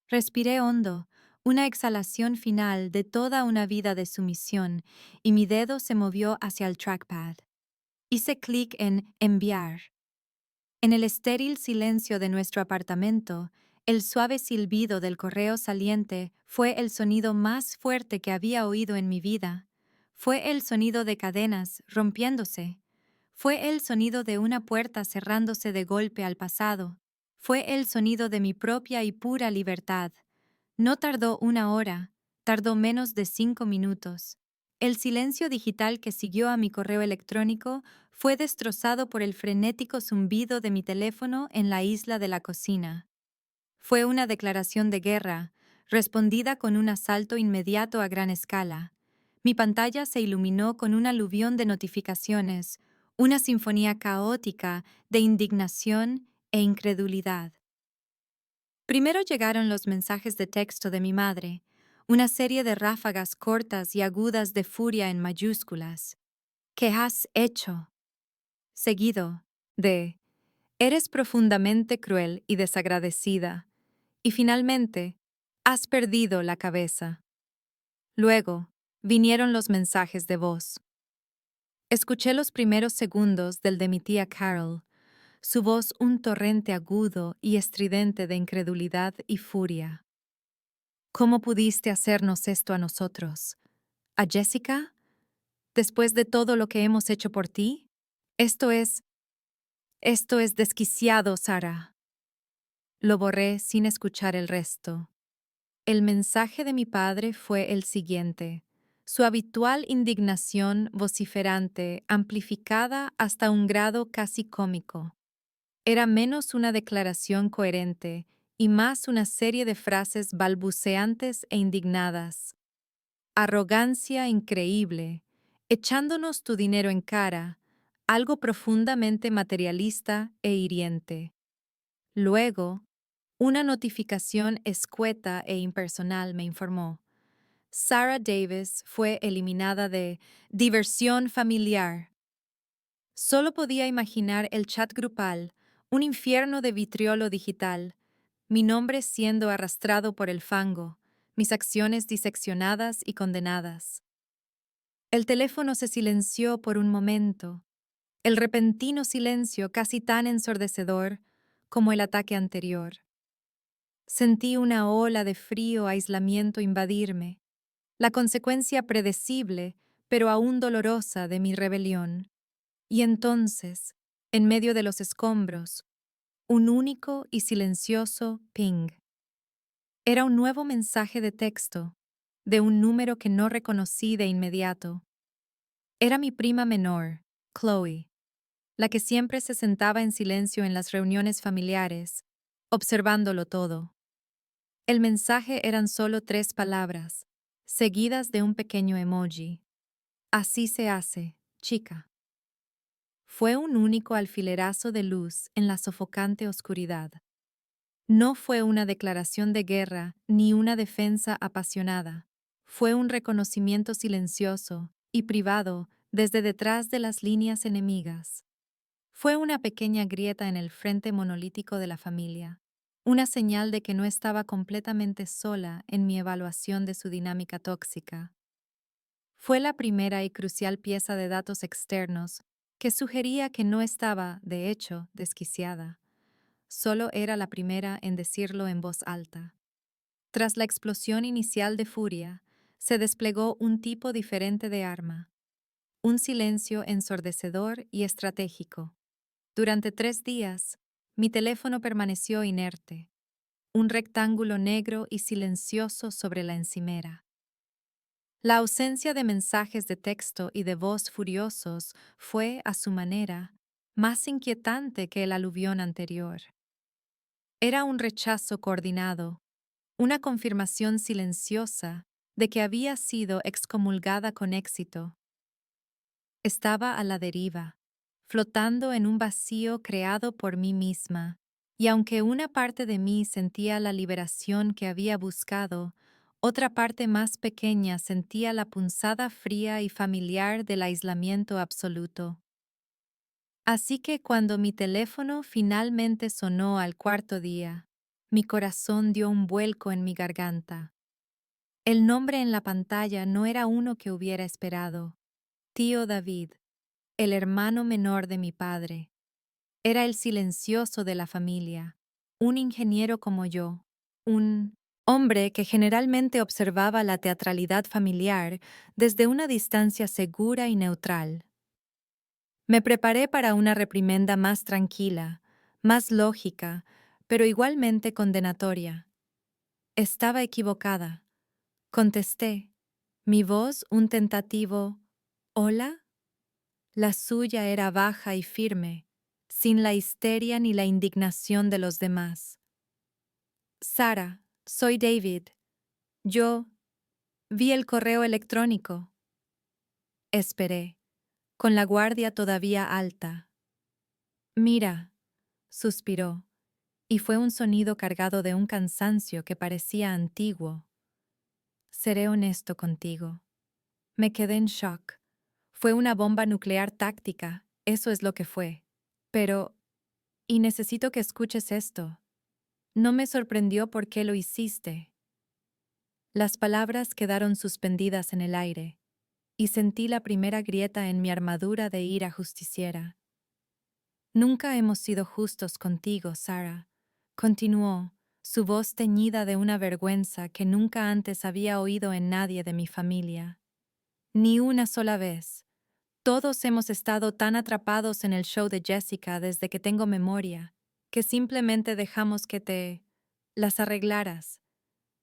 Respiré hondo, una exhalación final de toda una vida de sumisión, y mi dedo se movió hacia el trackpad. Hice clic en enviar. En el estéril silencio de nuestro apartamento, el suave silbido del correo saliente fue el sonido más fuerte que había oído en mi vida. Fue el sonido de cadenas rompiéndose. Fue el sonido de una puerta cerrándose de golpe al pasado. Fue el sonido de mi propia y pura libertad. No tardó una hora, tardó menos de 5 minutos. El silencio digital que siguió a mi correo electrónico fue destrozado por el frenético zumbido de mi teléfono en la isla de la cocina. Fue una declaración de guerra, respondida con un asalto inmediato a gran escala. Mi pantalla se iluminó con un aluvión de notificaciones, una sinfonía caótica de indignación e incredulidad. Primero llegaron los mensajes de texto de mi madre, una serie de ráfagas cortas y agudas de furia en mayúsculas. ¿Qué has hecho? Seguido de eres profundamente cruel y desagradecida. Y finalmente, has perdido la cabeza. Luego, vinieron los mensajes de voz. Escuché los primeros segundos del de mi tía Carol, su voz un torrente agudo y estridente de incredulidad y furia. ¿Cómo pudiste hacernos esto a nosotros? ¿A Jessica? ¿Después de todo lo que hemos hecho por ti? Esto es desquiciado, Sara. Lo borré sin escuchar el resto. El mensaje de mi padre fue el siguiente. Su habitual indignación vociferante, amplificada hasta un grado casi cómico. Era menos una declaración coherente y más una serie de frases balbuceantes e indignadas. Arrogancia increíble, echándonos tu dinero en cara, algo profundamente materialista e hiriente. Luego, una notificación escueta e impersonal me informó. Sarah Davis fue eliminada de Diversión Familiar. Solo podía imaginar el chat grupal, un infierno de vitriolo digital, mi nombre siendo arrastrado por el fango, mis acciones diseccionadas y condenadas. El teléfono se silenció por un momento, el repentino silencio casi tan ensordecedor como el ataque anterior. Sentí una ola de frío aislamiento invadirme, la consecuencia predecible, pero aún dolorosa, de mi rebelión. Y entonces, en medio de los escombros, un único y silencioso ping. Era un nuevo mensaje de texto, de un número que no reconocí de inmediato. Era mi prima menor, Chloe, la que siempre se sentaba en silencio en las reuniones familiares, observándolo todo. El mensaje eran solo 3 palabras, seguidas de un pequeño emoji. Así se hace, chica. Fue un único alfilerazo de luz en la sofocante oscuridad. No fue una declaración de guerra ni una defensa apasionada. Fue un reconocimiento silencioso y privado desde detrás de las líneas enemigas. Fue una pequeña grieta en el frente monolítico de la familia, una señal de que no estaba completamente sola en mi evaluación de su dinámica tóxica. Fue la primera y crucial pieza de datos externos que sugería que no estaba, de hecho, desquiciada. Solo era la primera en decirlo en voz alta. Tras la explosión inicial de furia, se desplegó un tipo diferente de arma, un silencio ensordecedor y estratégico. Durante 3 días, mi teléfono permaneció inerte, un rectángulo negro y silencioso sobre la encimera. La ausencia de mensajes de texto y de voz furiosos fue, a su manera, más inquietante que el aluvión anterior. Era un rechazo coordinado, una confirmación silenciosa de que había sido excomulgada con éxito. Estaba a la deriva, flotando en un vacío creado por mí misma, y aunque una parte de mí sentía la liberación que había buscado, otra parte más pequeña sentía la punzada fría y familiar del aislamiento absoluto. Así que cuando mi teléfono finalmente sonó al cuarto día, mi corazón dio un vuelco en mi garganta. El nombre en la pantalla no era uno que hubiera esperado. Tío David, el hermano menor de mi padre. Era el silencioso de la familia, un ingeniero como yo, un hombre que generalmente observaba la teatralidad familiar desde una distancia segura y neutral. Me preparé para una reprimenda más tranquila, más lógica, pero igualmente condenatoria. Estaba equivocada. Contesté, mi voz un tentativo ¿Hola? La suya era baja y firme, sin la histeria ni la indignación de los demás. Sara, soy David. Yo vi el correo electrónico. Esperé, con la guardia todavía alta. Mira, suspiró, y fue un sonido cargado de un cansancio que parecía antiguo. Seré honesto contigo. Me quedé en shock. Fue una bomba nuclear táctica, eso es lo que fue. Pero, y necesito que escuches esto, no me sorprendió por qué lo hiciste. Las palabras quedaron suspendidas en el aire, y sentí la primera grieta en mi armadura de ira justiciera. Nunca hemos sido justos contigo, Sarah, continuó, su voz teñida de una vergüenza que nunca antes había oído en nadie de mi familia. Ni una sola vez. Todos hemos estado tan atrapados en el show de Jessica desde que tengo memoria, que simplemente dejamos que las arreglaras.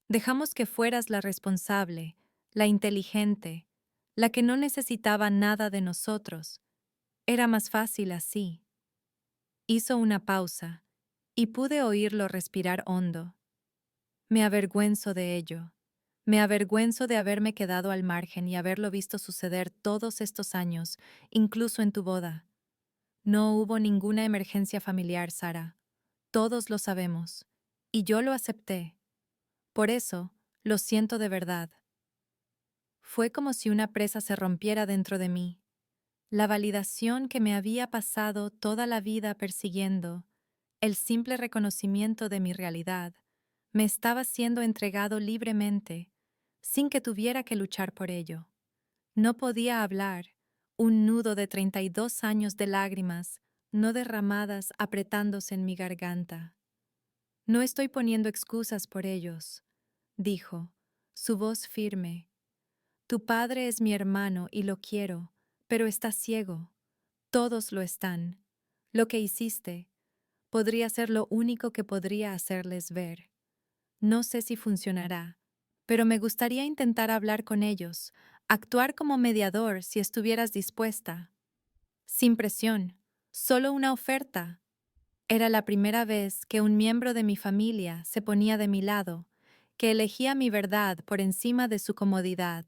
Dejamos que fueras la responsable, la inteligente, la que no necesitaba nada de nosotros. Era más fácil así. Hizo una pausa, y pude oírlo respirar hondo. Me avergüenzo de ello. Me avergüenzo de haberme quedado al margen y haberlo visto suceder todos estos años, incluso en tu boda. No hubo ninguna emergencia familiar, Sara. Todos lo sabemos. Y yo lo acepté. Por eso, lo siento de verdad. Fue como si una presa se rompiera dentro de mí. La validación que me había pasado toda la vida persiguiendo, el simple reconocimiento de mi realidad, me estaba siendo entregado libremente, sin que tuviera que luchar por ello. No podía hablar, un nudo de 32 años de lágrimas, no derramadas, apretándose en mi garganta. No estoy poniendo excusas por ellos, dijo, su voz firme. Tu padre es mi hermano y lo quiero, pero está ciego. Todos lo están. Lo que hiciste podría ser lo único que podría hacerles ver. No sé si funcionará, pero me gustaría intentar hablar con ellos, actuar como mediador si estuvieras dispuesta. Sin presión, solo una oferta. Era la primera vez que un miembro de mi familia se ponía de mi lado, que elegía mi verdad por encima de su comodidad.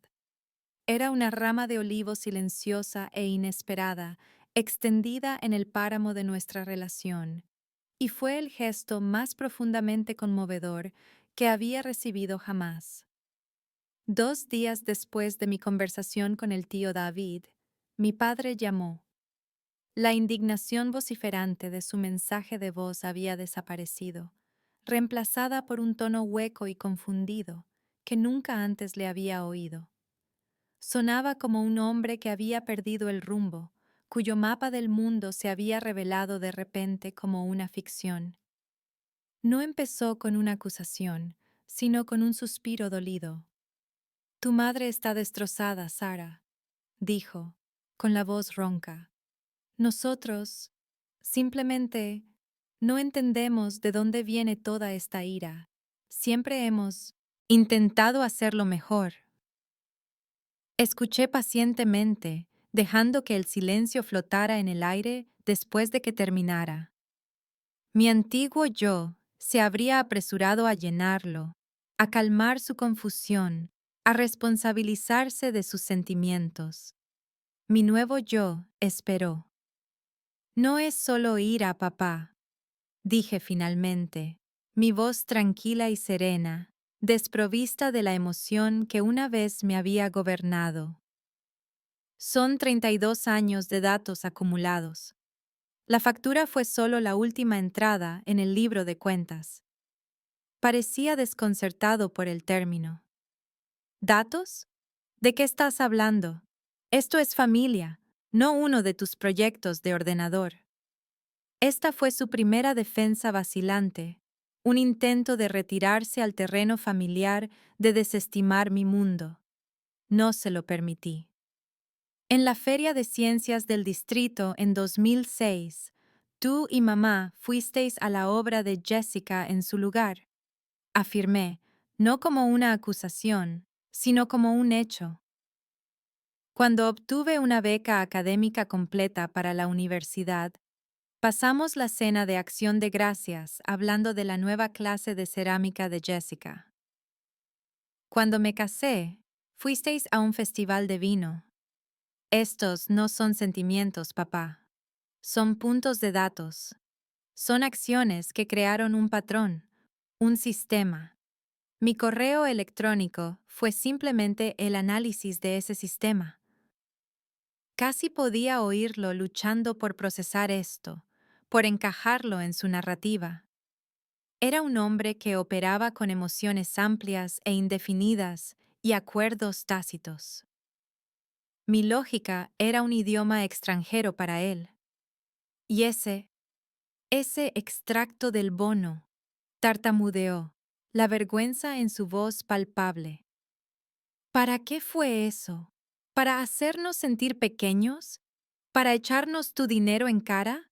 Era una rama de olivo silenciosa e inesperada, extendida en el páramo de nuestra relación, y fue el gesto más profundamente conmovedor que había recibido jamás. 2 días después de mi conversación con el tío David, mi padre llamó. La indignación vociferante de su mensaje de voz había desaparecido, reemplazada por un tono hueco y confundido que nunca antes le había oído. Sonaba como un hombre que había perdido el rumbo, cuyo mapa del mundo se había revelado de repente como una ficción. No empezó con una acusación, sino con un suspiro dolido. Tu madre está destrozada, Sara, dijo, con la voz ronca. Nosotros, simplemente, no entendemos de dónde viene toda esta ira. Siempre hemos intentado hacerlo mejor. Escuché pacientemente, dejando que el silencio flotara en el aire después de que terminara. Mi antiguo yo se habría apresurado a llenarlo, a calmar su confusión, a responsabilizarse de sus sentimientos. Mi nuevo yo esperó. No es solo ira, papá, dije finalmente, mi voz tranquila y serena, desprovista de la emoción que una vez me había gobernado. Son 32 años de datos acumulados. La factura fue solo la última entrada en el libro de cuentas. Parecía desconcertado por el término. ¿Datos? ¿De qué estás hablando? Esto es familia, no uno de tus proyectos de ordenador. Esta fue su primera defensa vacilante, un intento de retirarse al terreno familiar, de desestimar mi mundo. No se lo permití. En la Feria de Ciencias del Distrito en 2006, tú y mamá fuisteis a la obra de Jessica en su lugar. Afirmé, no como una acusación, sino como un hecho. Cuando obtuve una beca académica completa para la universidad, pasamos la cena de Acción de Gracias hablando de la nueva clase de cerámica de Jessica. Cuando me casé, fuisteis a un festival de vino. Estos no son sentimientos, papá. Son puntos de datos. Son acciones que crearon un patrón, un sistema. Mi correo electrónico fue simplemente el análisis de ese sistema. Casi podía oírlo luchando por procesar esto, por encajarlo en su narrativa. Era un hombre que operaba con emociones amplias e indefinidas y acuerdos tácitos. Mi lógica era un idioma extranjero para él. Y ese extracto del bono, tartamudeó, la vergüenza en su voz palpable. ¿Para qué fue eso? ¿Para hacernos sentir pequeños? ¿Para echarnos tu dinero en cara?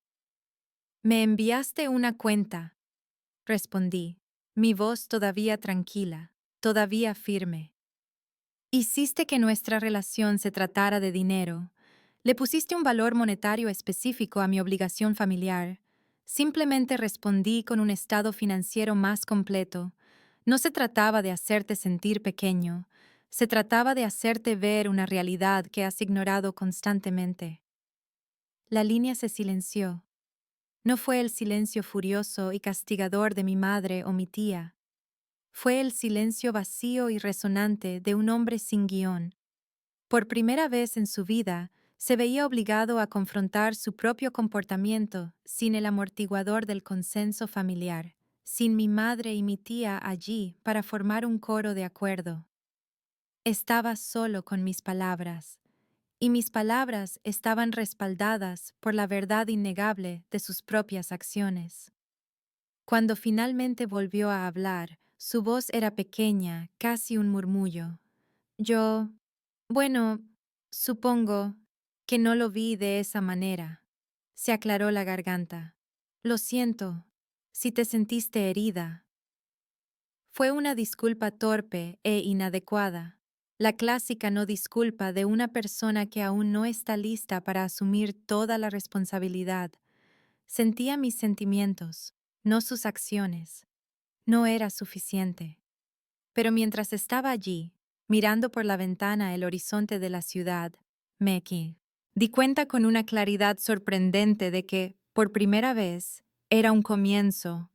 Me enviaste una cuenta, respondí, mi voz todavía tranquila, todavía firme. Hiciste que nuestra relación se tratara de dinero. Le pusiste un valor monetario específico a mi obligación familiar. Simplemente respondí con un estado financiero más completo. No se trataba de hacerte sentir pequeño. Se trataba de hacerte ver una realidad que has ignorado constantemente. La línea se silenció. No fue el silencio furioso y castigador de mi madre o mi tía. Fue el silencio vacío y resonante de un hombre sin guión. Por primera vez en su vida, se veía obligado a confrontar su propio comportamiento sin el amortiguador del consenso familiar, sin mi madre y mi tía allí para formar un coro de acuerdo. Estaba solo con mis palabras, y mis palabras estaban respaldadas por la verdad innegable de sus propias acciones. Cuando finalmente volvió a hablar, su voz era pequeña, casi un murmullo. Bueno, supongo que no lo vi de esa manera. Se aclaró la garganta. Lo siento, si te sentiste herida. Fue una disculpa torpe e inadecuada, la clásica no disculpa de una persona que aún no está lista para asumir toda la responsabilidad. Sentía mis sentimientos, no sus acciones. No era suficiente. Pero mientras estaba allí, mirando por la ventana el horizonte de la ciudad, di cuenta con una claridad sorprendente de que, por primera vez, era un comienzo.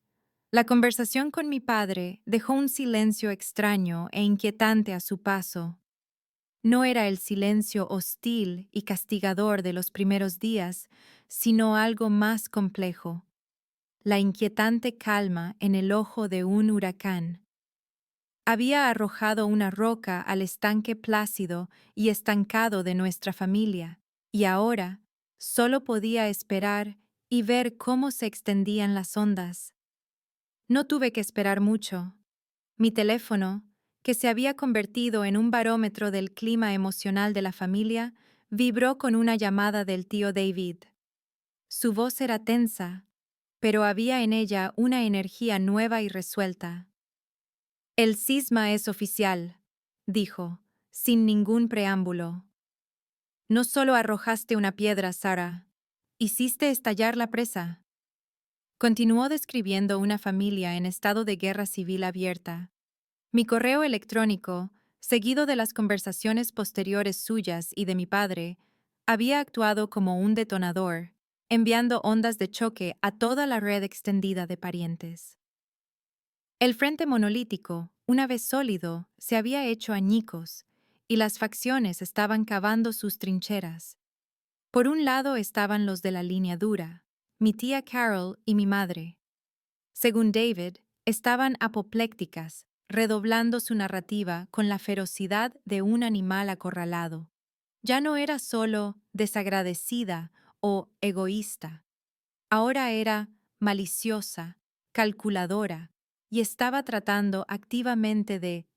La conversación con mi padre dejó un silencio extraño e inquietante a su paso. No era el silencio hostil y castigador de los primeros días, sino algo más complejo. La inquietante calma en el ojo de un huracán. Había arrojado una roca al estanque plácido y estancado de nuestra familia, y ahora, Solo podía esperar y ver cómo se extendían las ondas. No tuve que esperar mucho. Mi teléfono, que se había convertido en un barómetro del clima emocional de la familia, vibró con una llamada del tío David. Su voz era tensa, pero había en ella una energía nueva y resuelta. El cisma es oficial, dijo, sin ningún preámbulo. No solo arrojaste una piedra, Sara, hiciste estallar la presa. Continuó describiendo una familia en estado de guerra civil abierta. Mi correo electrónico, seguido de las conversaciones posteriores suyas y de mi padre, había actuado como un detonador, enviando ondas de choque a toda la red extendida de parientes. El frente monolítico, una vez sólido, se había hecho añicos, y las facciones estaban cavando sus trincheras. Por un lado estaban los de la línea dura, mi tía Carol y mi madre. Según David, estaban apoplécticas, redoblando su narrativa con la ferocidad de un animal acorralado. Ya no era solo desagradecida o egoísta, ahora era maliciosa, calculadora, y estaba tratando activamente de